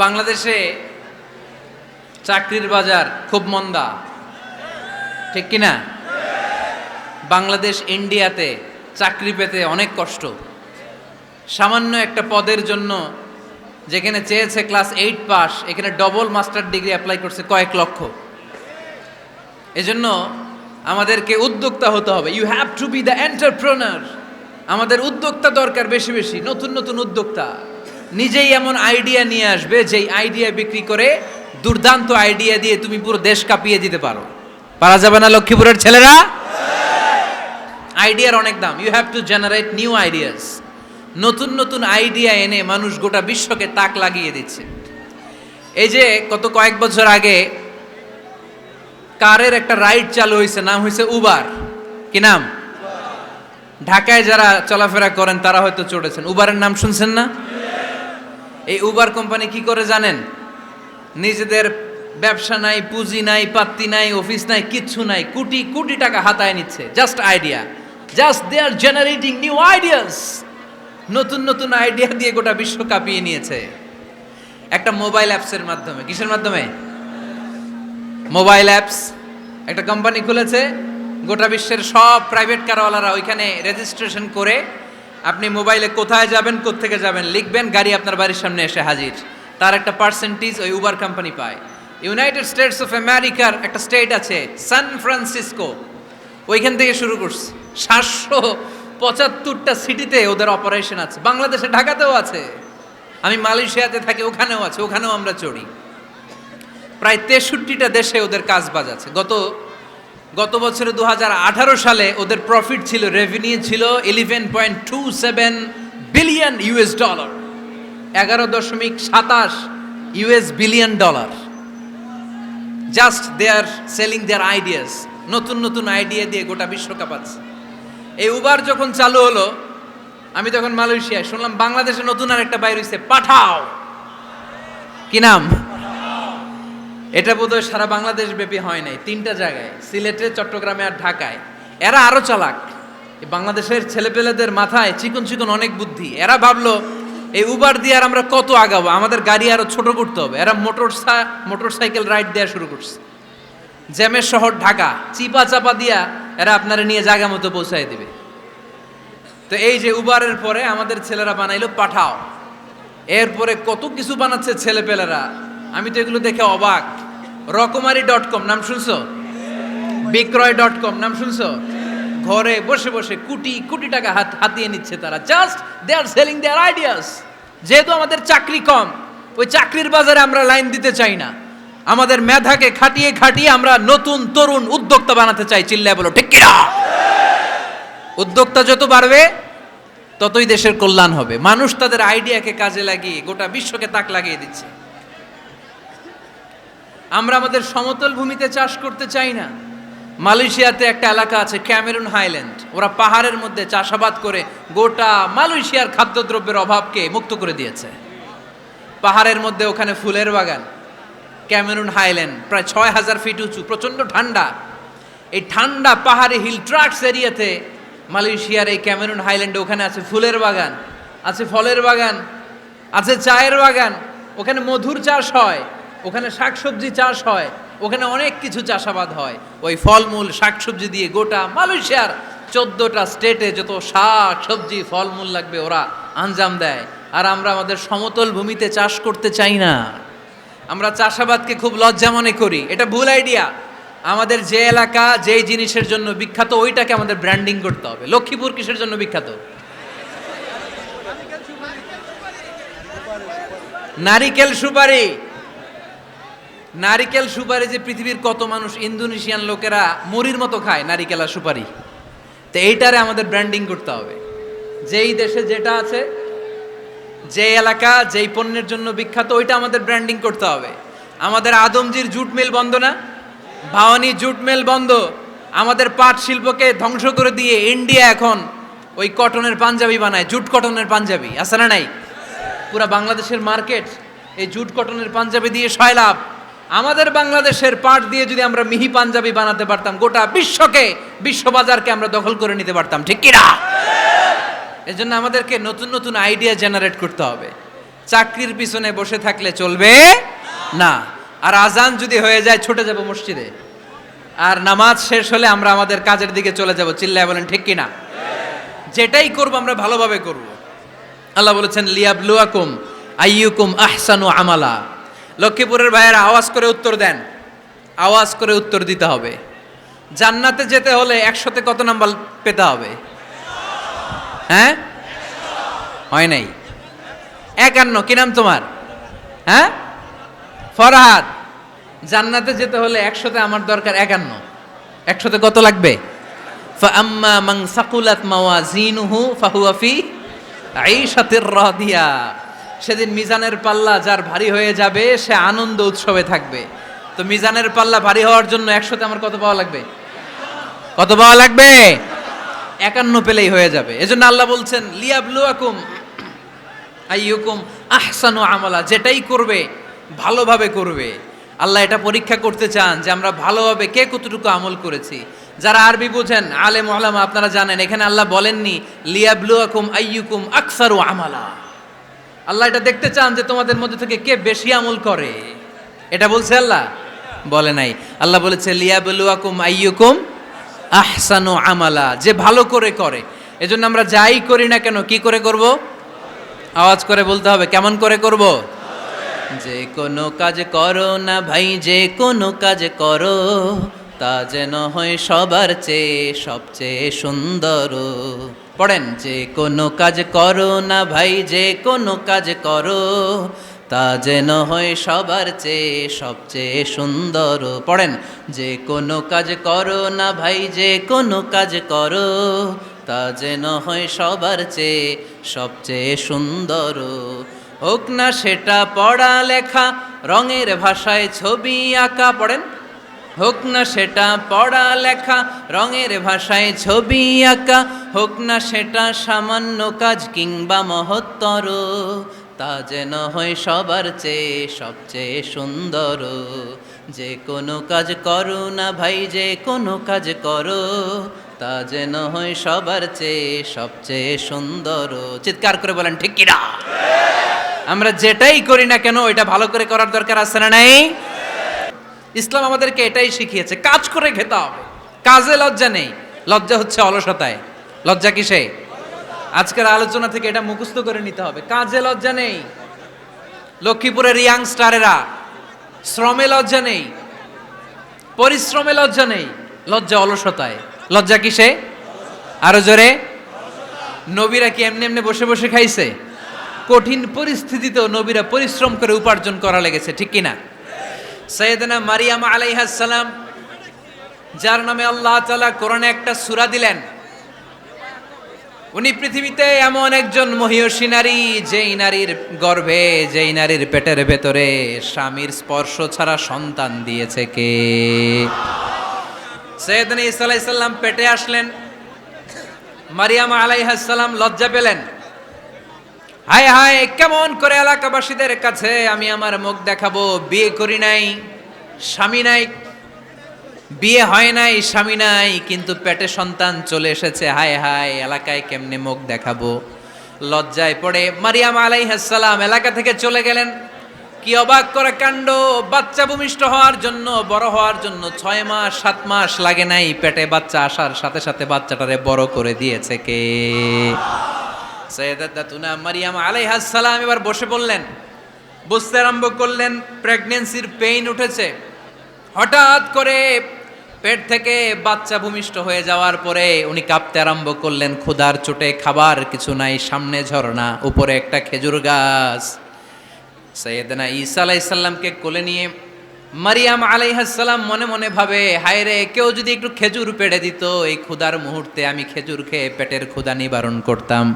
বাংলাদেশে চাকরির বাজার খুব মন্দা, ঠিক কিনা? বাংলাদেশ ইন্ডিয়াতে চাকরি পেতে অনেক কষ্ট। সামান্য একটা পদের জন্য যেখানে চেয়েছে ক্লাস 8 পাস, এখানে ডবল মাস্টার ডিগ্রি অ্যাপ্লাই করছে কয়েক লক্ষ। এজন্য আমাদেরকে উদ্যোক্তা হতে হবে। You have to be the entrepreneur. আমাদের উদ্যোক্তা দরকার, বেশি বেশি নতুন নতুন উদ্যোক্তা। নিজেই এমন আইডিয়া নিয়ে আসবে যেই আইডিয়া বিক্রি করে দুর্দান্ত আইডিয়া দিয়ে তুমি পুরো দেশ কাঁপিয়ে দিতে পারো। পারা যাবে না লক্ষ্মীপুরের ছেলেরা? আইডিয়ার অনেক দাম। You have to generate new ideas. নতুন নতুন আইডিয়া এনে মানুষ গোটা বিশ্বকে তাক লাগিয়ে দিচ্ছে। এই যে কত কয়েক বছর আগে কারের একটা রাইড চালু হয়েছে, নাম হয়েছে উবার। কি নাম? ঢাকায় যারা চলাফেরা করেন তারা হয়তো চড়েছেন। উবারের নাম শুনছেন না? এই উবার কোম্পানি কি করে জানেন? নিজেদের ব্যবসা নাই, পুঁজি নাই, পাত্তি নাই, অফিস নাই, কিচ্ছু নাই, কোটি কোটি টাকা হাতায় নিচ্ছে। Just idea, just they are generating new ideas. নতুন নতুন আইডিয়া দিয়ে গোটা বিশ্ব কাঁপিয়ে নিয়েছে একটা মোবাইল অ্যাপসের মাধ্যমে। কিসের মাধ্যমে? Mobile apps. একটা কোম্পানি খুলেছে, গোটা বিশ্বের সব প্রাইভেট কারওয়ালারা ওইখানে রেজিস্ট্রেশন করে আপনি মোবাইলে কোথায় যাবেন, কোত্থেকে যাবেন লিখবেন, গাড়ি আপনার বাড়ির সামনে এসে হাজির। তার একটা পার্সেন্টেজ ওই উবার কোম্পানি পায়। ইউনাইটেড স্টেটস অফ আমেরিকার একটা স্টেট আছে সান ফ্রান্সিসকো, ওইখান থেকে শুরু করছে। 775টা সিটিতে ওদের অপারেশন আছে। বাংলাদেশে ঢাকাতেও আছে। আমি মালয়েশিয়াতে থাকি, ওখানেও আছে, ওখানেও আমরা চড়ি। প্রায় 63টা দেশে ওদের কাজ বাজ আছে। গত বছরে 2018 সালে ওদের প্রফিট ছিল, রেভিনিউ ছিল 11.27 billion US dollar, 11.27 US billion dollar. Just they are selling their ideas. নতুন নতুন আইডিয়া দিয়ে গোটা বিশ্ব কাঁপাচ্ছে। এই উবার যখন চালু হলো, আমি তখন মালয়েশিয়ায় শুনলাম বাংলাদেশে নতুন আর একটা বাইর হইছে, পাঠাও। কি নাম? এটা বোধহয় সারা বাংলাদেশ ব্যাপী হয় নাই, 3টা জায়গায়, সিলেটে, চট্টগ্রামে আর ঢাকায়। এরা আরো চালাক। বাংলাদেশের ছেলেপেলেদের মাথায় চিকন চিকন অনেক বুদ্ধি। এরা ভাবলো এই উবার দিয়ে আর আমরা কত আগাবো, আমাদের গাড়ি আরো ছোট করতে হবে। এরা মোটরসাইকেল রাইড দেওয়া শুরু করছে। জ্যামের শহর ঢাকা, চিপা চাপা দিয়া এরা আপনারা নিয়ে জায়গা মতো পৌঁছায় দিবে। তো এই যে উবারের পরে আমাদের ছেলেরা বানাইলো পাঠাও। এরপরে কত কিছু বানাচ্ছে ছেলেপেলেরা, আমি তো এগুলো দেখে অবাক। রকমারি.com নাম শুনছো? বিক্রয়.com নাম শুনছো? ঘরে বসে বসে কোটি কোটি টাকা হাতিয়ে নিচ্ছে তারা। Just they are selling their ideas. যেহেতু আমাদের চাকরি কম, ওই চাকরির বাজারে আমরা লাইন দিতে চাই না। আমাদের মেধাকে খাটিয়ে খাটিয়ে আমরা নতুন তরুণ উদ্যোক্তা বানাতে চাই। চিল্লায় বলো ঠিক কিনা? উদ্যোক্তা যত বাড়বে ততই দেশের কল্যাণ হবে। মানুষ তাদের আইডিয়াকে কাজে লাগিয়ে গোটা বিশ্বকে তাক লাগিয়ে দিচ্ছে। আমরা আমাদের সমতল ভূমিতে চাষ করতে চাই না। মালয়েশিয়াতে একটা এলাকা আছে ক্যামেরুন হাইল্যান্ড, ওরা পাহাড়ের মধ্যে চাষাবাদ করে গোটা মালয়েশিয়ার খাদ্যদ্রব্যের অভাবকে মুক্ত করে দিয়েছে। পাহাড়ের মধ্যে ওখানে ফুলের বাগান। ক্যামেরুন হাইল্যান্ড প্রায় 6000 ফিট উঁচু, প্রচণ্ড ঠান্ডা। এই ঠান্ডা পাহাড়ি হিল ট্রাক্স এরিয়াতে মালয়েশিয়ার এই ক্যামেরুন হাইল্যান্ডে ওখানে আছে ফুলের বাগান, আছে ফলের বাগান, আছে চায়ের বাগান, ওখানে মধুর চাষ হয়, ওখানে শাকসবজি চাষ হয়, ওখানে অনেক কিছু চাষাবাদ হয়। ওই ফলমূল শাকসবজি দিয়ে গোটা মালয়েশিয়ার 14টা স্টেটে যত শাক সবজি ফলমূল লাগবে ওরা আঞ্জাম দেয়। আর আমরা আমাদের সমতল ভূমিতে চাষ করতে চাই না। আমরা চাষাবাদকে খুব লজ্জা মনে করি। এটা ভুল আইডিয়া। আমাদের যে এলাকা যেই জিনিসের জন্য বিখ্যাত ওইটাকে আমাদের ব্র্যান্ডিং করতে হবে। লক্ষ্মীপুর কিসের জন্য বিখ্যাত? নারিকেল সুপারি। নারিকেল সুপারি যে পৃথিবীর কত মানুষ, ইন্দোনেশিয়ান লোকেরা মুড়ির মতো খায় নারিকেল আর সুপারি। তো এইটারে আমাদের ব্র্যান্ডিং করতে হবে। যেই দেশে যেটা আছে, যে এলাকা যেই পণ্যের জন্য বিখ্যাত ওইটা আমাদের ব্র্যান্ডিং করতে হবে। আমাদের আদমজির জুট মিল বন্ধ না? ভাওয়ানি জুট মিল বন্ধ। আমাদের পাট শিল্পকে ধ্বংস করে দিয়ে ইন্ডিয়া এখন ওই কটনের পাঞ্জাবি বানায়, জুট কটনের পাঞ্জাবি। আছে না নাই? পুরা বাংলাদেশের মার্কেট এই জুট কটনের পাঞ্জাবি দিয়ে সয়লাভ। আমাদের বাংলাদেশের পাট দিয়ে যদি আমরা মিহি পাঞ্জাবি বানাতে পারতাম, গোটা বিশ্ববাজারকে আমরা দখল করে নিতে পারতাম। ঠিক কিনা? এজন্য আমাদেরকে নতুন নতুন আইডিয়া জেনারেট করতে হবে। চাকরির পিছনে বসে থাকলে চলবে না। আর আজান যদি হয়ে যায় ছুটে যাব মসজিদে, আর নামাজ শেষ হলে আমরা আমাদের কাজের দিকে চলে যাব। চিল্লায় বলেন ঠিক কিনা? যেটাই করব আমরা ভালোভাবে করব। আল্লাহ বলেছেন লিয়াবলুয়াকুম আইয়ুকুম আহসানু আমালা। লক্ষ্মীপুরের ভাইয়েরা আওয়াজ করে উত্তর দেন, আওয়াজ করে উত্তর দিতে হবে। জান্নাতে যেতে হলে 100তে কত নাম্বার পেতে হবে? হ্যাঁ, হয় নাই 51। কি নাম তোমার? হ্যাঁ, ফরহাদ। জান্নাতে যেতে হলে 100তে আমার দরকার 51। 100তে কত লাগবে? ফাআম্মা মান সাকুলাত মাওয়াজিনুহু ফাহুয়া ফি আইশাতির রাদিয়া। সেদিন মিজানের পাল্লা যার ভারী হয়ে যাবে সে আনন্দ উৎসবে থাকবে। তো মিজানের পাল্লা ভারী হওয়ার জন্য 100তে আমার কত পাওয়া লাগবে? কত পাওয়া লাগবে? 51 পেলেই হয়ে যাবে। এজন্য আল্লাহ বলছেন লিয়াবলুয়াকুম আইয়ুকুম আহসানু আমালা। যেটাই করবে ভালোভাবে করবে। আল্লাহ এটা পরীক্ষা করতে চান যে আমরা ভালোভাবে কে কতটুকু আমল করেছি। যারা আরবি বুঝেন আলেম ওলামা আপনারা জানেন এখানে আল্লাহ বলেননি লিয়াবলুয়াকুম আইয়ুকুম আকসারু আমালা। আল্লাহ এটা দেখতে চান যে তোমাদের মধ্যে থেকে কে বেশি আমল করে। এটা বলছে আল্লাহ? বলে নাই। আল্লাহ বলেছে লিয়াবলুয়াকুম আইয়ুকুম আহসানু আমালা, যে ভালো করে করে। এজন্য আমরা যাই করি না কেন কি করে করব? আওয়াজ করে বলতে হবে। কেমন করে করব? যে কোনো কাজ করো না ভাই, যে কোনো কাজ করো তা যেন হয় সবার চেয়ে সবচেয়ে সুন্দর। পড়েন, যে কোনো কাজ করো না ভাই, যে কোনো কাজ করো তা যেন হয় সবার চেয়ে সবচেয়ে সুন্দর। পড়েন, যে কোনো কাজ করো না ভাই, যে কোনো কাজ করো তা যেন হয় সবার চেয়ে সবচেয়ে সুন্দর। হোক না সেটা পড়া লেখা, রঙের ভাষায় ছবি আঁকা। পড়েন, হোক না সেটা পড়া লেখা, রঙের ভাষায় ছবি আঁকা। হোক না সেটা সামান্য কাজ কিংবা মহত্তর, তা যেন হয় সবার চেয়ে সবচেয়ে সুন্দর। যে কোনো কাজ করো না ভাই, যে কোনো কাজ করো তা যেন হয় সবার চেয়ে সবচেয়ে সুন্দর। চিৎকার করে বলেন ঠিক কিনা? আমরা যেটাই করি না কেন এটা ভালো করে করার দরকার আছে না নাই? ইসলাম আমাদেরকে এটাই শিখিয়েছে, কাজ করে খেতে হবে। কাজে লজ্জা নেই, লজ্জা হচ্ছে অলসতায়। লজ্জা কিসে? আজকের আলোচনা থেকে এটা মুখস্থ করে নিতে হবে। কাজে লজ্জা নেই। লক্ষ্মীপুরের ইয়াং স্টারেরা শ্রমে লজ্জা নেই, পরিশ্রমে লজ্জা নেই, লজ্জা অলসতায়। লজ্জা কিসে? আরো জোরে। নবীরা কি এমনি এমনি বসে বসে খাইছে? কঠিন পরিস্থিতিতেও নবীরা পরিশ্রম করে উপার্জন করা লেগেছে, ঠিক কিনা? সাইয়েদনা মারিয়াম আলাইহিস সালাম, যার নামে আল্লাহ তাআলা কোরআনে একটা সূরা দিলেন, উনি পৃথিবীতে এমন একজন মহিয়সী নারী, যেই নারীর গর্ভে, যেই নারীর পেটের ভেতরে স্বামীর স্পর্শ ছাড়া সন্তান দিয়েছে কে? সাইয়েদনা ঈসা আলাইহিস সালাম পেটে আসলেন। মারিয়াম আলাইহিস সালাম লজ্জা পেলেন। হায় হায়, কেমন করে এলাকাবাসীদের কাছে আমি আমার মুখ দেখাবো? বিয়ে করি নাই, স্বামী নাই, বিয়ে হয় নাই, স্বামী নাই, কিন্তু পেটে সন্তান চলে এসেছে। হায় হায়, এলাকায় কেমনে মুখ দেখাবো? লজ্জায় পড়ে মারিয়াম আলাইহিস সালাম এলাকা থেকে চলে গেলেন। কি অবাক করা কাণ্ড! বাচ্চা ভূমিষ্ঠ হওয়ার জন্য, বড় হওয়ার জন্য 6 মাস 7 মাস লাগে নাই, পেটে বাচ্চা আসার সাথে সাথে বাচ্চাটারে বড় করে দিয়েছে কে? সাইয়েদাতুনা মারিয়াম আলাইহিস সালাম এবার বসে পড়লেন, বুঝতে আরম্ভ করলেন প্রেগন্যান্সির পেইন উঠেছে। হঠাৎ করে পেট থেকে বাচ্চা ভূমিষ্ঠ হয়ে যাওয়ার পরে উনি কাঁপতে আরম্ভ করলেন। ক্ষুধার চোটে খাবার কিছু নাই, সামনে ঝর্ণা, উপরে একটা খেজুর গাছ। সাইয়েদনা ঈসা আলাইহিস সালামকে কোলে নিয়ে মারিয়াম আলাইহিস সালাম মনে মনে ভাবে, হায় রে, কেউ যদি একটু খেজুর পেড়ে দিত, এই ক্ষুধার মুহূর্তে আমি খেজুর খেয়ে পেটের ক্ষুধা নিবারণ করতাম।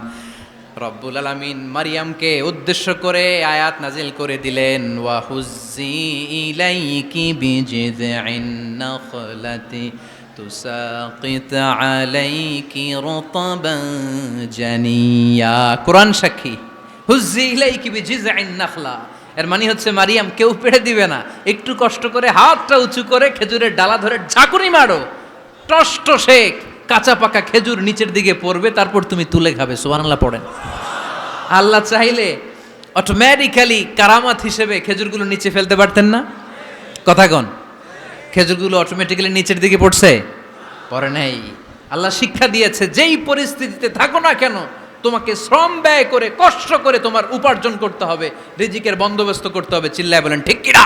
রব্বুল আলামিন মারিয়ামকে উদ্দেশ্য করে আয়াত নাজিল করে দিলেন, ওয়া হুজ্জি ইলাইকি বিজিযইন নাখলাতি তুসাকিত আলাইকি রতবান জানিয়া। কোরআন সাক্ষী, হুজ্জি ইলাইকি বিজিযইন নাখলা, এর মানে হচ্ছে মারিয়াম কেউ পেড়ে দিবে না, একটু কষ্ট করে হাতটা উঁচু করে খেজুরের ডালা ধরে ঝাঁকুনি মারো, টস টসে কাঁচা পাকা খেজুর নিচের দিকে পড়বে, তারপর তুমি তুলে খাবে। সুবহানাল্লাহ পড়েন। আল্লাহ চাইলে অটোমেটিক্যালি কারামাত হিসেবে খেজুরগুলো নিচে ফেলতে পারতেন না? কথা কন, খেজুরগুলো অটোমেটিক্যালি নিচের দিকে পড়ছে? পড়ে নাই। আল্লাহ শিক্ষা দিয়েছে, যেই পরিস্থিতিতে থাকো না কেন তোমাকে শ্রম ব্যয় করে কষ্ট করে তোমার উপার্জন করতে হবে, রিজিকের বন্দোবস্ত করতে হবে। চিল্লায় বলেন ঠিক কিনা?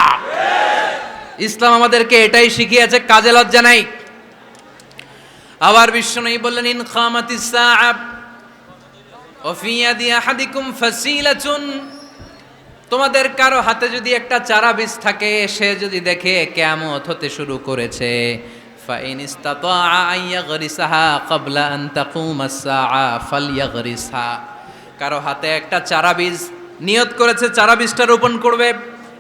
ইসলাম আমাদেরকে এটাই শিখিয়েছে, কাজে লজ্জা নাই। আবার বিশ্বনবী বললেন, ইন খামাতিস সাআ ওয়া ফি ইয়াদি আহাদিকুম ফাসিলাতুন, তোমাদের কারো হাতে যদি একটা চারা বীজ থাকে, সে যদি দেখে কিয়ামত হতে শুরু করেছে, ফাইন ইসতাতা আন ইয়াগরিসাহা ক্বাবলা আন তাকুমাস সাআ ফালইয়াগরিসহা, কারো হাতে একটা চারা বীজ নিয়ত করেছে চারা বীজটা রোপণ করবে,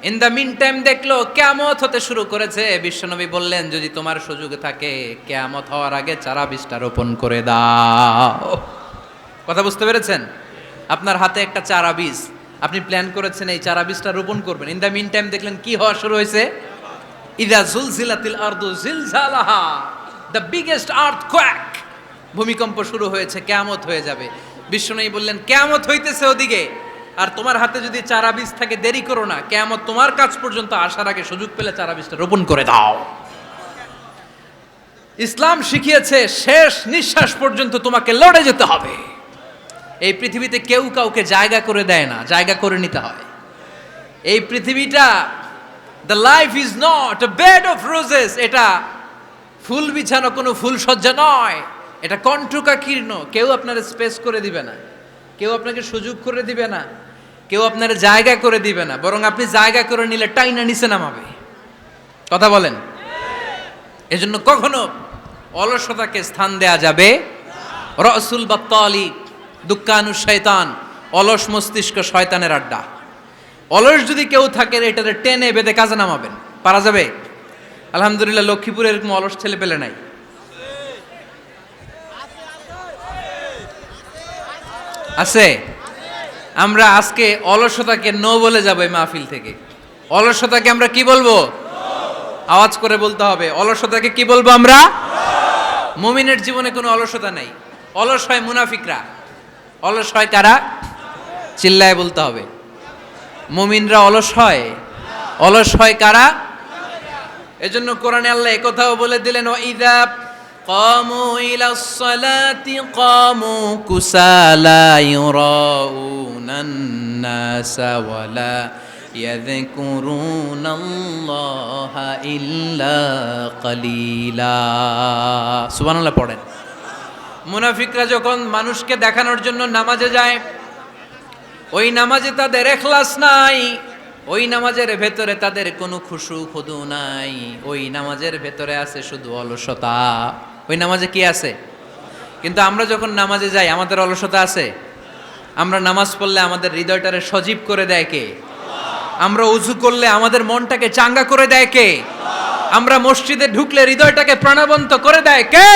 ইন দ্য মিন টাইম দেখলো কিয়ামত হতে শুরু করেছে, বিশ্বনবী বললেন যদি তোমার সুযোগ থাকে কিয়ামত হওয়ার আগে চারা বীজটা রোপণ করে দাও। কথা বুঝতে পেরেছেন? আপনার হাতে একটা চারা বীজ, আপনি প্ল্যান করেছেন এই চারা বীজটা রোপণ করবেন, ইন দ্য মিন টাইম দেখলেন কি হওয়া শুরু হয়েছে, ইযা জুলজিলাতিল আরদু জিলজালাহা, দ্য বিগেস্ট আর্থকোয়েক, ভূমিকম্প শুরু হয়েছে, কিয়ামত হয়ে যাবে। বিশ্বনবী বললেন কিয়ামত হইতেছে ওদিকে, আর তোমার হাতে যদি চারা বীজ থাকে দেরি করো না, কিয়ামত তোমার কাছ পর্যন্ত আসার আগে সুযোগ পেলে চারা বীজটা রোপণ করে দাও। ইসলাম শিখিয়েছে শেষ নিঃশ্বাস পর্যন্ত তোমাকে লড়ে যেতে হবে। এই পৃথিবীতে কেউ কাউকে জায়গা করে দেয় না, জায়গা করে নিতে হয়। এই পৃথিবীটা, the life is not a bed of roses, এটা ফুল বিছানো কোনো ফুল সজ্জা নয়, এটা কণ্টকাকীর্ণ। কেউ আপনার স্পেস করে দিবে না, কেউ আপনাকে সুযোগ করে দিবে না, কেউ আপনার জায়গা করে দিবে না, বরং আপনি জায়গা করে নিলে টাইনা নিচে নামাবে। কথা বলেন? এজন্য কখনো অলসতাকে স্থান দেয়া যাবে। রসুল বাত্তালি দুক্কানু শয়তান, অলস মস্তিষ্ক শয়তানের আড্ডা। অলস যদি কেউ থাকে এটাতে টেনে বেঁধে কাজে নামাবেন, পারা যাবে? আলহামদুলিল্লাহ লক্ষ্মীপুরে এরকম অলস ছেলে পেলে নাই। আছে? আমরা আজকে অলসতাকে নো বলে যাবো এই মাহফিল থেকে। অলসতাকে আমরা কি বলবো? আওয়াজ করে বলতে হবে, অলসতাকে কি বলবো আমরা? মুমিনের জীবনে কোনো অলসতা নাই। অলস হয় মুনাফিকরা। অলস হয় কারা? চিল্লায় বলতে হবে। মুমিনরা অলস হয়? অলস হয় কারা? এজন্য কোরআনে আল্লাহ একথাও বলে দিলেন, ওয়াইযা কামু ইলাস সালাতি কামু কুসালা ইউরাউনান নাসা ওয়ালা ইয়াযকুরুনাল্লাহা ইল্লা কালিলা। সুবহানাল্লাহ পড়েন। মুনাফিকরা যখন মানুষকে দেখানোর জন্য নামাজে যায়, ওই নামাজে তাদের ইখলাস নাই, ওই নামাজের ভেতরে তাদের কোনো খুশু খুদু নাই, ওই নামাজের ভেতরে আছে শুধু অলসতা। ওই নামাজে কি আছে? কিন্তু আমরা যখন নামাজে যাই আমাদের অলসতা আছে? আমরা নামাজ পড়লে আমাদের হৃদয়টারে সজীব করে দেয় কে? আমরা উযু করলে আমাদের মনটাকে চাঙ্গা করে দেয় কে? আমরা মসজিদে ঢুকলে হৃদয়টাকে প্রাণবন্ত করে দেয় কে?